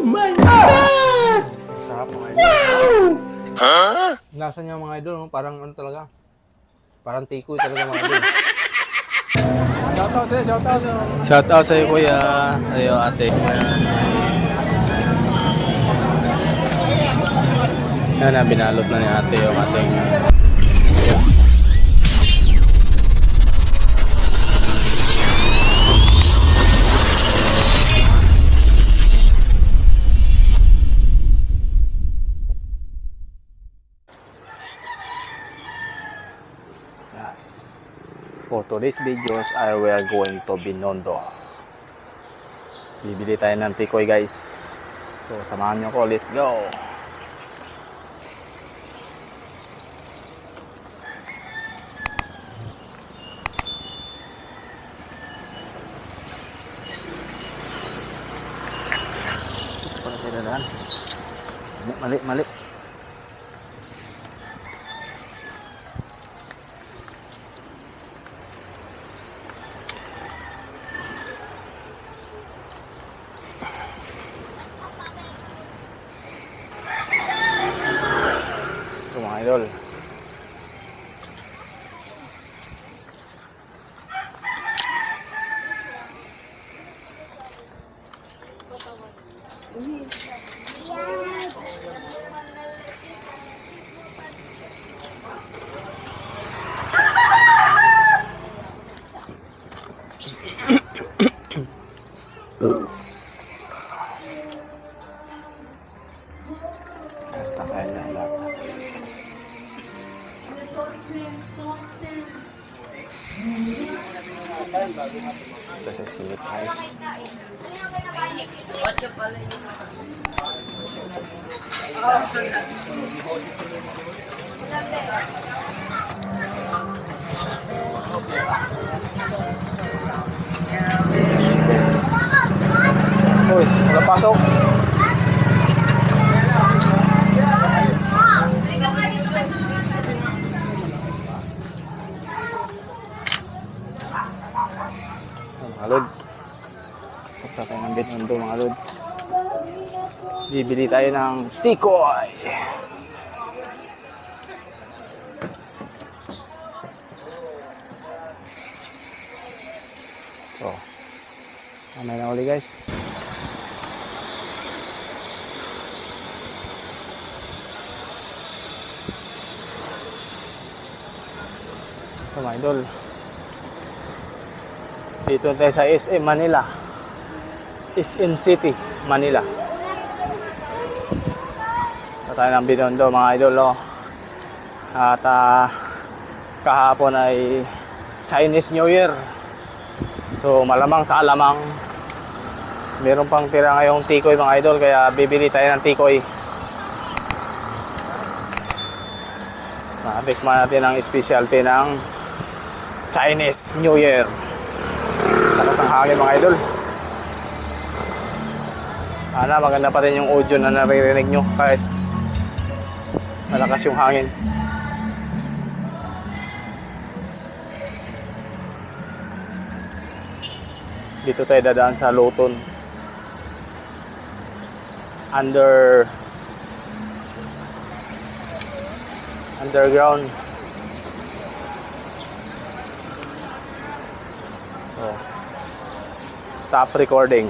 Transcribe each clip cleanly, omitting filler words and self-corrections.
my God! Sarap mga idol. Wow! Lasa niya mga idol, no? Parang ano talaga. Parang tikoy talaga mga idol. Shoutout sa'yo, shoutout. Shoutout sa'yo kuya, sa'yo ate. Yan na, binalot na ni ate yung ating for today's videos, I will going to Binondo. Bibili tayo ng tikoy guys. So samahan nyo ko, let's go. Para sa dadaan. Mali. Mga idol. Basta kaya na lahat. Ito sa silip guys. Uy, wala pasok. Mga lods, punta tayo ng Binondo mga lods. Bibili tayo ng tikoy. So mamaya na uli guys. So mga idol, dito tayo sa SM Manila, SM City, Manila. Ito tayo ng Binondo mga idol, oh. At kahapon ay Chinese New Year. So malamang sa alamang meron pang tira ngayong tikoy mga idol, kaya bibili tayo ng tikoy. Tikman natin ang specialty ng Chinese New Year. Lakas ang hangin mga idol. Sana maganda pa rin yung audio na naririnig nyo kahit malakas yung hangin. Dito tayo dadaan sa Loton. Underground. So, stop recording.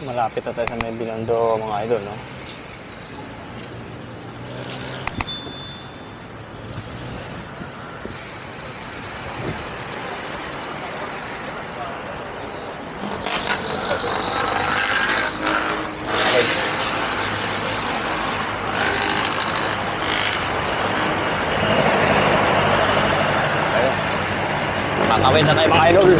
Malapit na tayo sa may Binondo mga idol, no? Kakawin na tayo mga idol.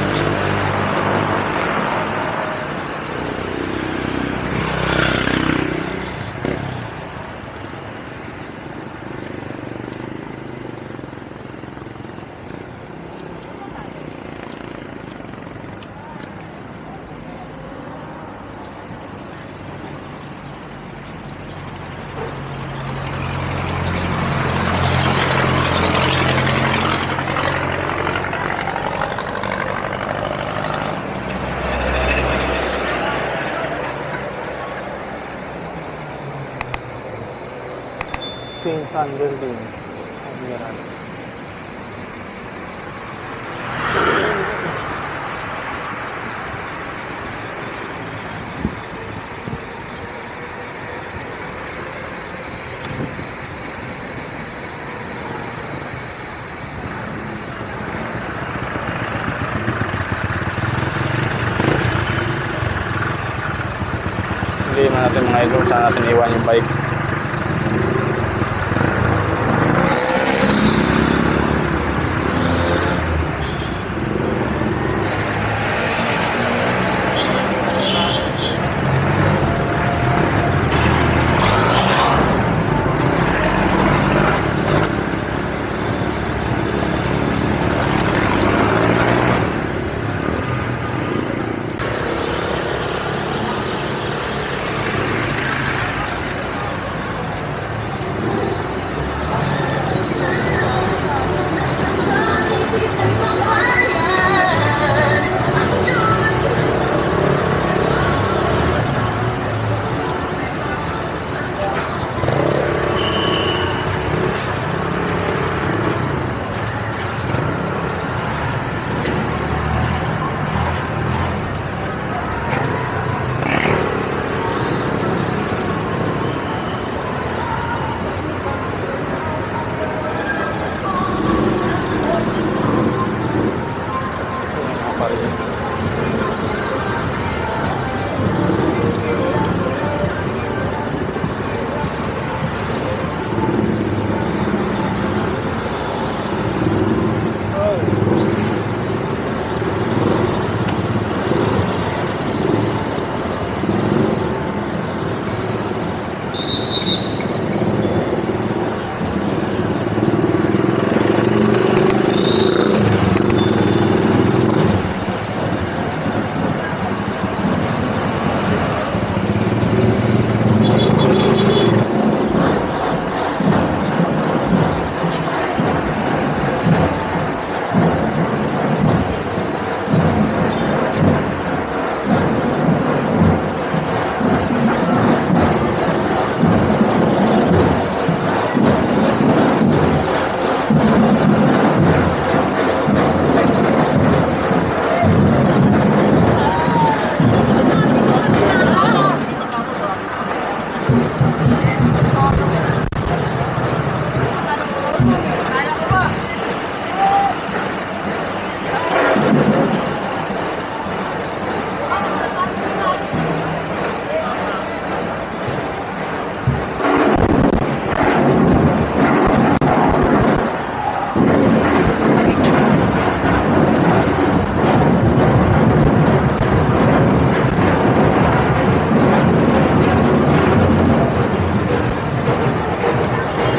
Sun Building. Admiral. Hindi man natin mga idol, saan natin iwan yung bike.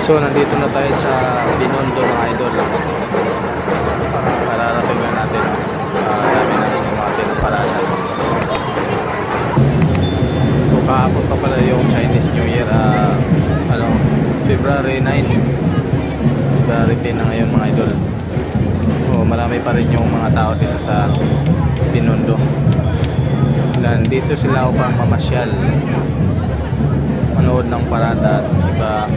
So nandito na tayo sa Binondo mga idol. Mararating na natin. Dami na rin umatin ng parada. So kahapon pa pala yung Chinese New Year. February 9. February 10 na ngayon mga idol. So marami pa rin yung mga tao dito sa Binondo. Nandito sila upang mamasyal, manood ng parada at iba,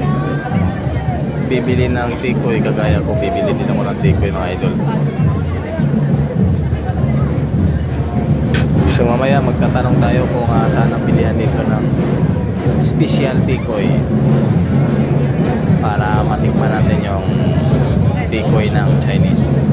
bibili ng tikoy. Kagaya ko, bibili din ako ng tikoy mga idol. So mamaya magtatanong tayo kung saan ang bilihan dito ng special tikoy para matikman natin yung tikoy ng Chinese.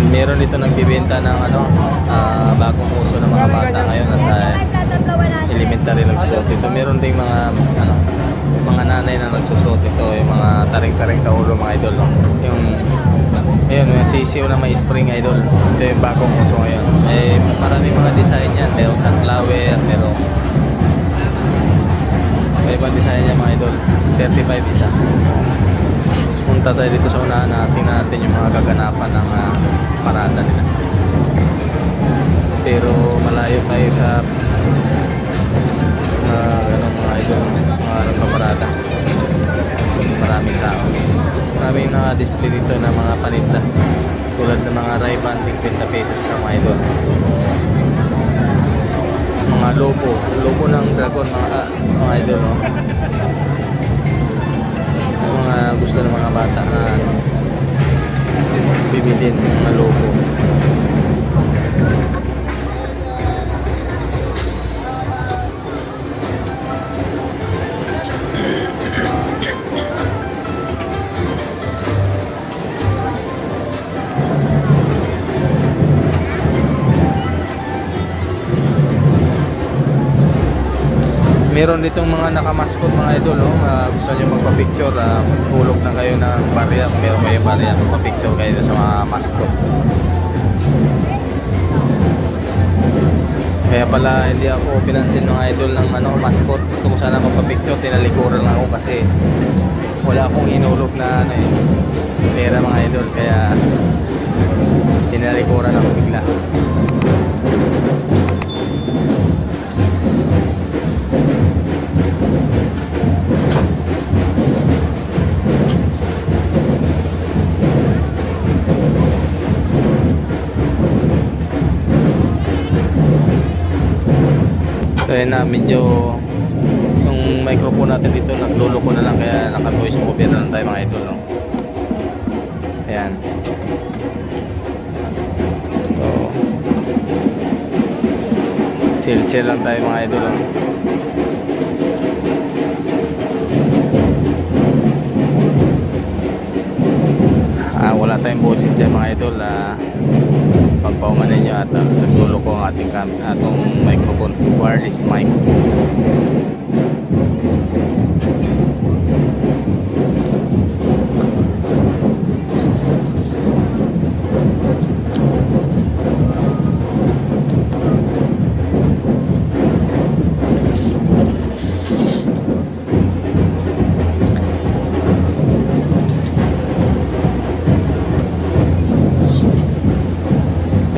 Meron dito nagbibenta ng bagong uso ng mga bata ngayon, nasa elementary nagsusuot ito. Meron ding mga mga nanay na nagsusuot ito, yung mga taring-taring sa ulo mga idol, no? Yung sisiw na may spring idol. Ito yung bagong uso ngayon. Maraming mga design yan. Merong sunflower, merong may ibang design yan mga idol. 35 isa. Punta tayo dito sa unahan, tingnan natin yung mga kaganapan ng parada nila. pero malayo tayo sa mga idol, mga nagpaparada. Maraming tao. Maraming display dito ng mga paninda. Tulad ng mga Ray-Ban, 50 pesos na mga idol. Mga logo ng dragon, mga idol, no? Mga gusto ng mga bata na bibilin ng mga logo. Meron ditong mga nakamaskot mga idol, no? Gusto nyo magpa-picture, hulog na kayo ng barya. Meron kayo barya, magpa-picture kayo sa mga maskot. Kaya pala hindi ako pinansin ng idol ng maskot. Gusto ko sana magpa-picture, tinalikuran lang ako kasi wala akong hinulog na pera mga idol. Kaya tinalikuran ako bigla. Kaya na medyo yung microphone natin dito nagluloko na lang, kaya naka-voice over na lang tayo mga idol, no? Ayan. So chill lang tayo mga idol, no? Wala tayong boses dyan mga idol. Pagpaumanin nyo at nagluloko ang atong microphone, wireless mic.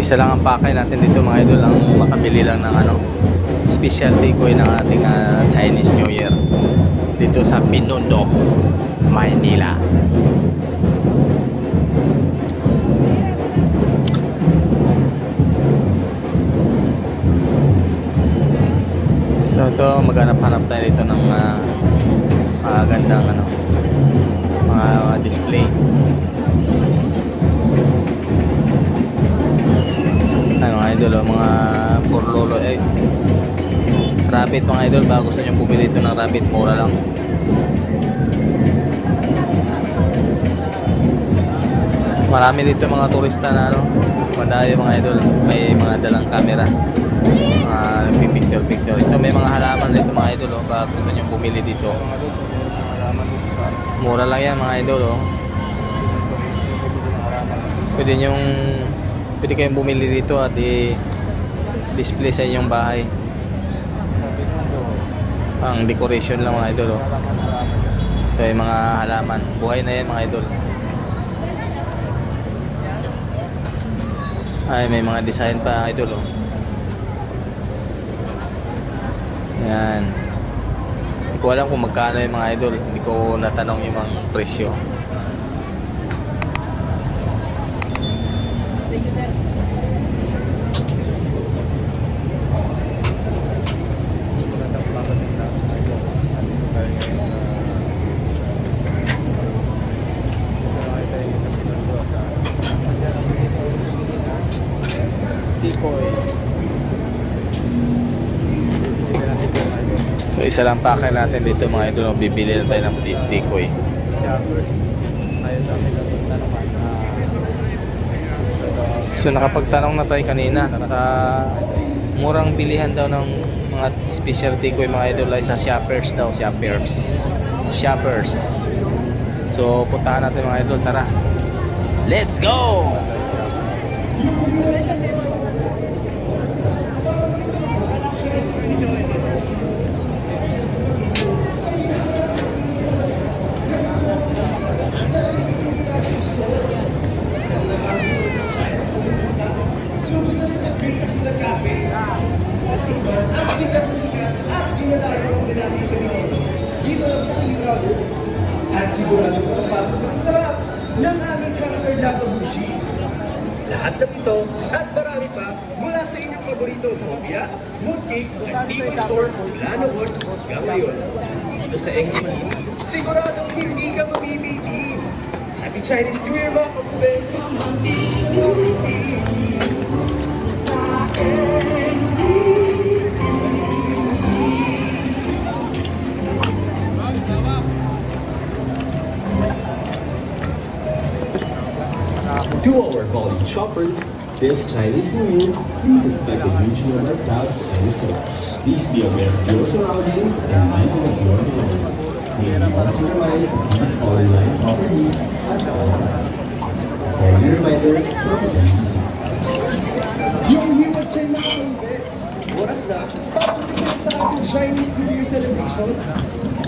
Isa lang ang pakay natin dito mga idol, ang makabili lang ng special decoy ng ating Chinese New Year dito sa Binondo, Maynila. So ito, maghanap-hanap tayo dito ng gandang mga display. Mga idol, mga porlolo, rabbit mga idol. Baka gusto nyo bumili ito ng rabbit, mura lang. Marami dito mga turista na madayo mga idol, may mga dalang camera, nagpipicture. Ito may mga halaman dito mga idol, baka gusto nyo bumili dito, mura lang yan mga idol. Pwede kayong bumili dito at i-display sa inyong bahay. Pang decoration lang mga idol, Ito yung mga halaman. Buhay na yan mga idol. Ay, may mga design pa idol, Yan. Hindi ko alam kung magkano yung mga idol. Hindi ko natanong yung mga presyo. So isa lang pakay natin dito mga idol, bibili na tayo ng tikoy. So nakapagtanong na tayo kanina sa murang bilihan daw ng mga special tikoy mga idol ay sa Shoppers daw, Shoppers. So puntahan natin mga idol, tara. Let's go! At sigurado makapasok na sa sarap ng aming custard lava buchi. Lahat ng ito at marami pa mula sa inyong paboritong kopya, mooncake at TV store mula noon hanggang ngayon. Dito sa England, siguradong hindi ka mamimiti. Happy Chinese New Year mga kapatid! To our volume shoppers, this Chinese New Year, please expect a huge number of crowds in the store. Please be aware of your surroundings and mindful of your belongings. May we want to remind you to please follow line properly at all times. For your reminder, yung hiwag siya na kaunti, oras na, papunta sa ating Chinese New Year celebration.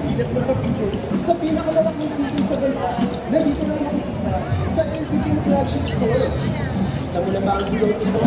Pinat magpapicture sa pinakamalaking TV sa bansa na dito na makikita sa MPT flagship store. Kita mo na ba ang bilog sa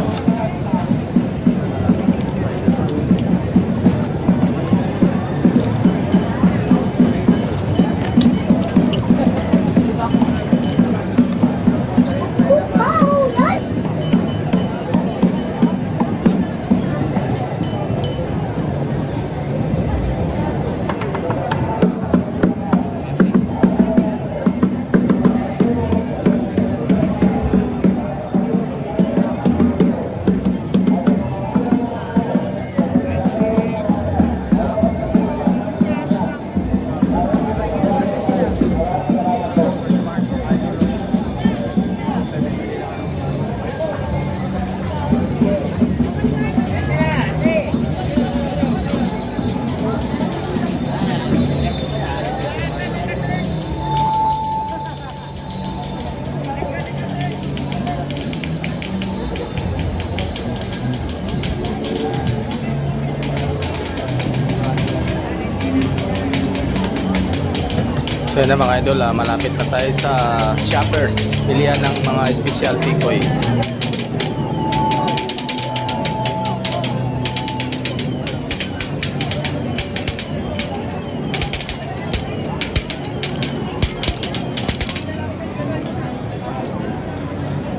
So yun na mga idol, malapit na tayo sa Shoppers, bilihan ng mga specialty koy.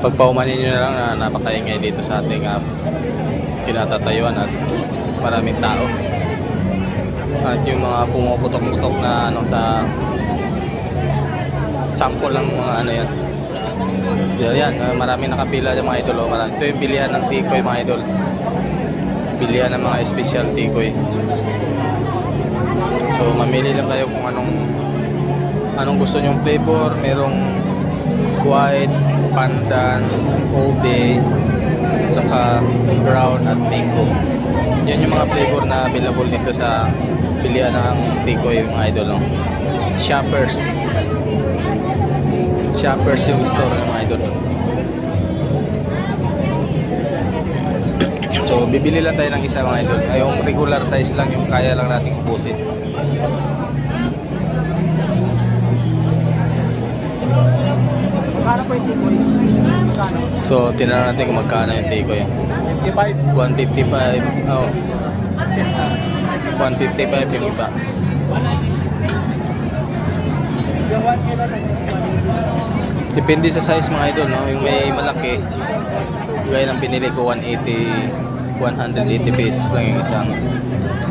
Pagpaumanin nyo na lang na napakaingay dito sa ating kinatatayuan at maraming tao. At yung mga pumuputok-putok na sa sample lang mga ano yan. Yan, maraming nakapila yung mga idol. Ito yung bilihan ng tikoy mga idol. Bilihan ng mga special tikoy. So mamili lang kayo kung anong gusto nyong flavor. Merong white, pandan, ube, saka brown at mango. Yan yung mga flavor na available dito sa bilihan ng tikoy mga idol. Shoppers yung store ng mga idol. So bibili lang tayo ng isa mga idol. Yung regular size lang yung kaya lang nating ubusin. Magkano po yung tikoy? Magkano? So tinanong natin kung magkano yung tikoy. 155. Oh. 155 yung iba. Yung 1 kilo na Depende sa size mga idol, no? Yung may malaki, gaya ng binili ko 180 pesos lang yung isang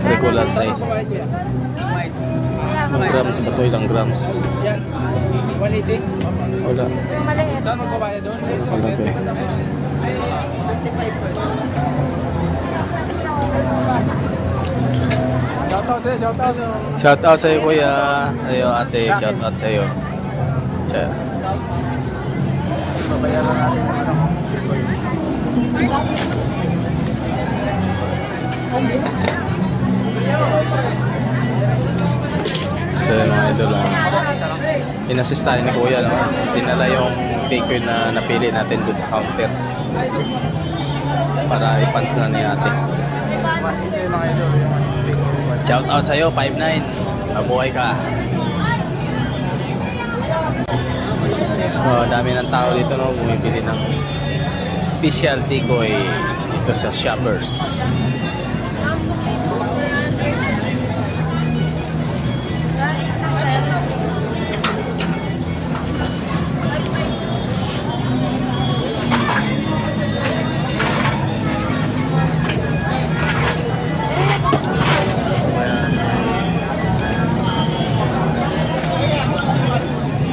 regular size. Ang grams ba ito? Ilang grams? Yan. 180. Wala. Yung maliit. Saan magbabayad doon? Wala ba? Shoutout. Shout out sa'yo kuya. Sa'yo ate. Shout out sa'yo. Siya. Babayaran natin yung ano. So mga idol, inassist tayo ni kuya, no? Dinala yung ticket na napili natin doon sa counter para ipans na ni ate. Shout out sa'yo, 5'9". Mabuhay ka. Oh, dami ng tao dito, no? Bumibili ng specialty koy dito sa Shoppers.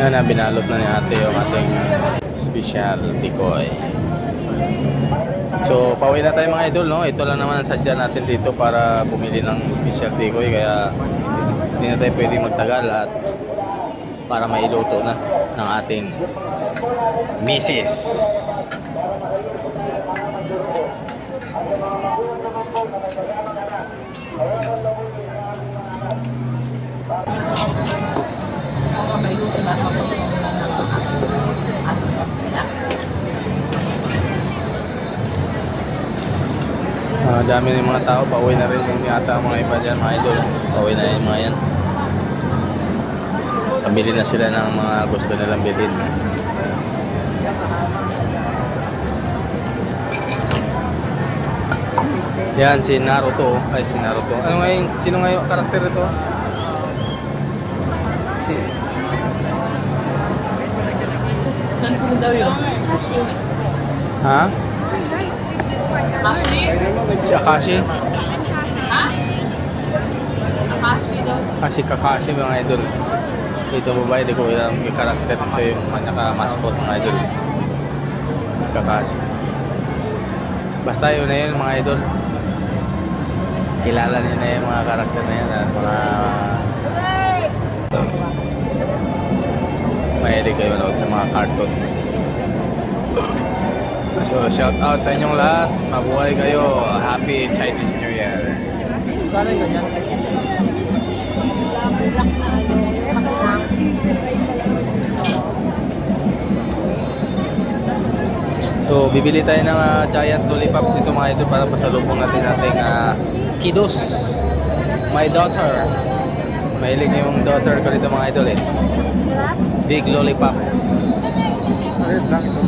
Yan na, binalot na ni ate yung ating special decoy. So, pauwi na tayo mga idol, no? Ito lang naman ang sadya natin dito para bumili ng special decoy. Kaya hindi na tayo pwede magtagal at para mailuto na ng ating misis. Dami ng mga tao, pauwi na rin yung yata ang mga iba dyan, mga idol. Pauwi na yung mga yan. Pamili na sila ng mga gusto nilang bilhin. Yan, si Naruto. Ay, si Naruto. Ano ngayon? Sino ngayon karakter ito? Si... Saan daw yun? Ha? Akashi? Si Akashi? Ha? Akashi daw. Si Kakashi mga idol. Ito babae, di ko alam yung karakter nito yung mascot mga idol. Kakashi. Basta yun na yun mga idol. Kilala niyo na yung mga karakter na yan at mga mahilig kayo manood sa mga cartoons. So, shout out sa inyong lahat. Mabuhay kayo. Happy Chinese New Year. Kano yung ganyan? So, bibili tayo ng giant lollipop dito mga idol para pasalubong natin ating kiddos. My daughter. Mahilig yung daughter ko dito mga idol eh. Big lollipop. Red lang ito.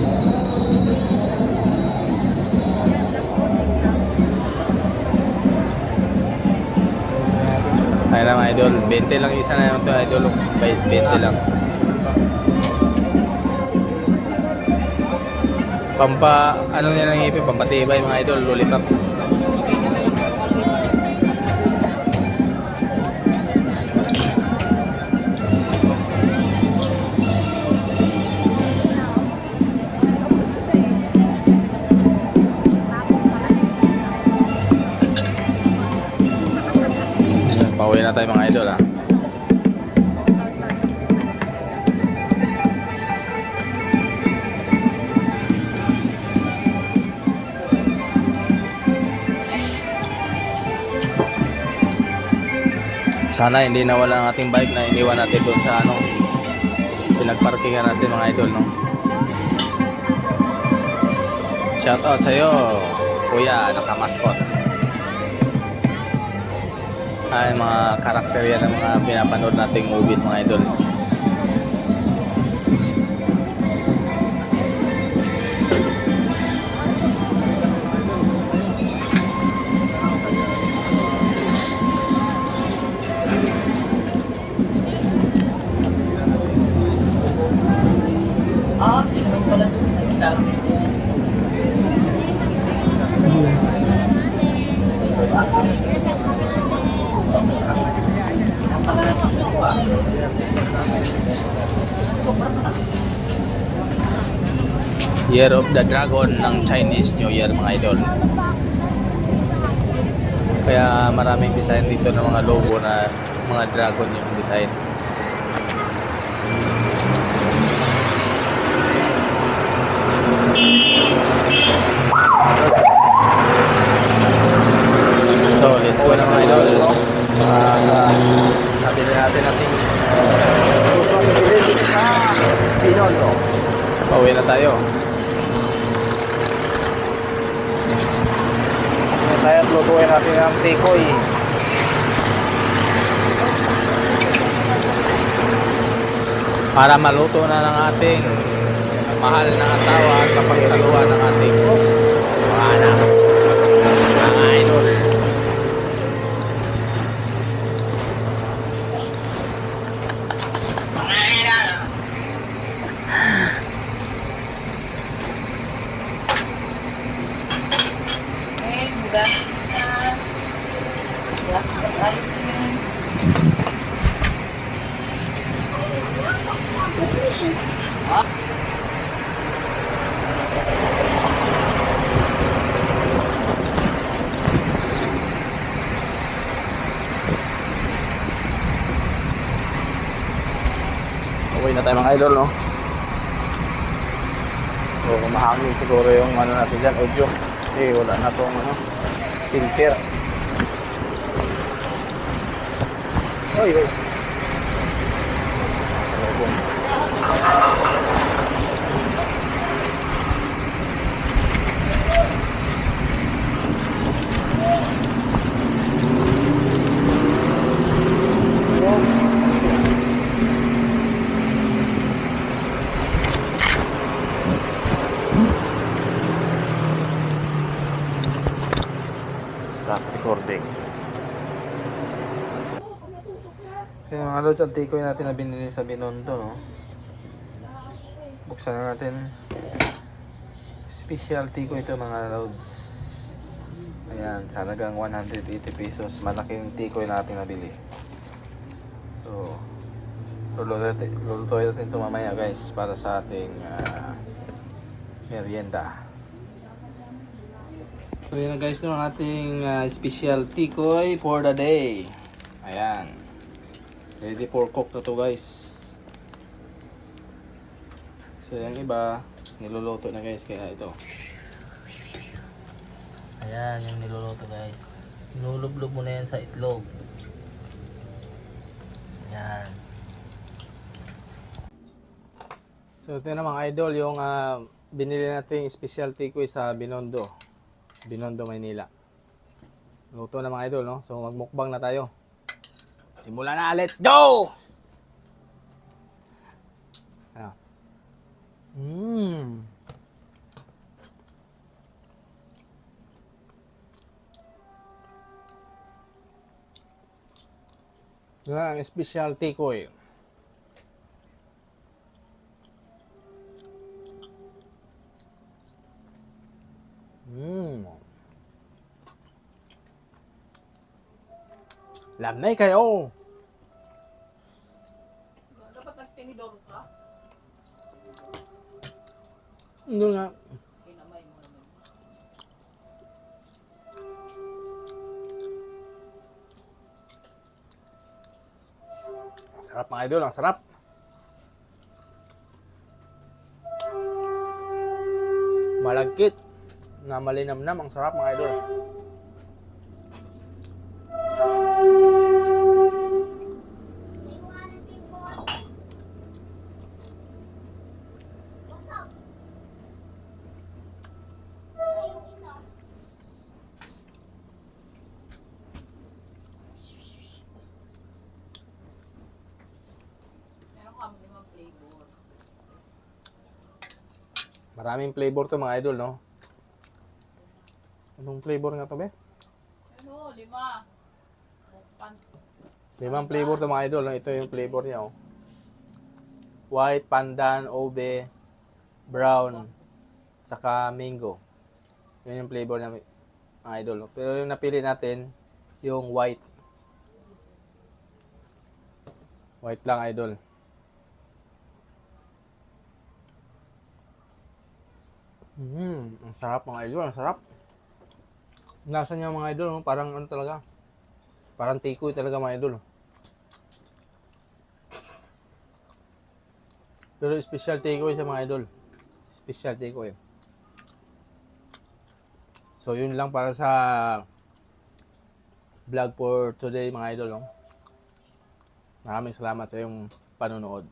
Ayun lang mga idol. 20 lang isa na ito idol. 20 lang. Ano niya ng ngipin? Pampatibay mga idol. Lollipop. Pauwi na tayo mga idol ha. Sana hindi nawala ang ating bike na iniwan natin doon sa pinagparkingan natin mga idol, no? Shout out sa iyo, kuya, nakamaskot. Ay, mga karakter yan ng mga pinapanood nating movies mga idol. Tingnan pala ito. Year of the Dragon ng Chinese New Year mga idol. Kaya maraming design dito ng mga logo na mga dragon yung design. So, let's go na mga idol. Nabili natin ating Gusto ang bilhin sa Binondo. pauwi na tayo. Kaya lutuin natin ang tikoy. Para maluto na ng ating mahal na asawa at kapagsaluhan ng ating mga anak. Mga idol. Uwi na tayo mga idol, no? So, mahangin siguro yung ano natin dyan, audio. Eh, wala na tong ano, filter. Oy, oy. Stop recording. Kaya mga lods, ang tikoy natin na binili sa Binondo, no? Buksan na natin. Special tikoy ito mga lods. Ayan, sa halagang 180 pesos. Malaking tikoy natin nabili. So, lulutuin natin ito mamaya guys para sa ating merienda. So yun na guys, no, ang ating special tikoy for the day. Ayan. Ready for cook na to guys. So yung iba, niluluto na guys, kaya ito. Ayan, yung niluluto guys. Nilulublog mo na yan sa itlog. Ayan. So ito na mga idol, yung binili nating special tikoy sa Binondo, Maynila. Luto na mga idol, no? So magmukbang na tayo. Simula na, let's go! Ayan. Yan ang special tikoy. Lamnay kayo. Dapat nagtinidor ka? Hindi nga. Kinamay mo naman. Sarap mga idol, ang sarap. Malagkit na malinamnam, ang sarap mga idol. Meron kami limang flavor. Maraming flavor to mga idol, no? Anong flavor nga to, be? Ano, 5. Limang flavor to mga idol, no? Ito yung flavor niya, oh. White, pandan, ube, brown, saka mango. Yun yung flavor niya, mga idol, no? Pero yung napili natin, yung white. White lang, idol. Ang sarap mga idol, ang sarap. Lasa niya mga idol, no? Parang ano talaga. Parang tikoy talaga mga idol. Pero special tikoy siya mga idol. Special tikoy. So yun lang para sa vlog for today mga idol, no? Maraming salamat sa iyong panonood.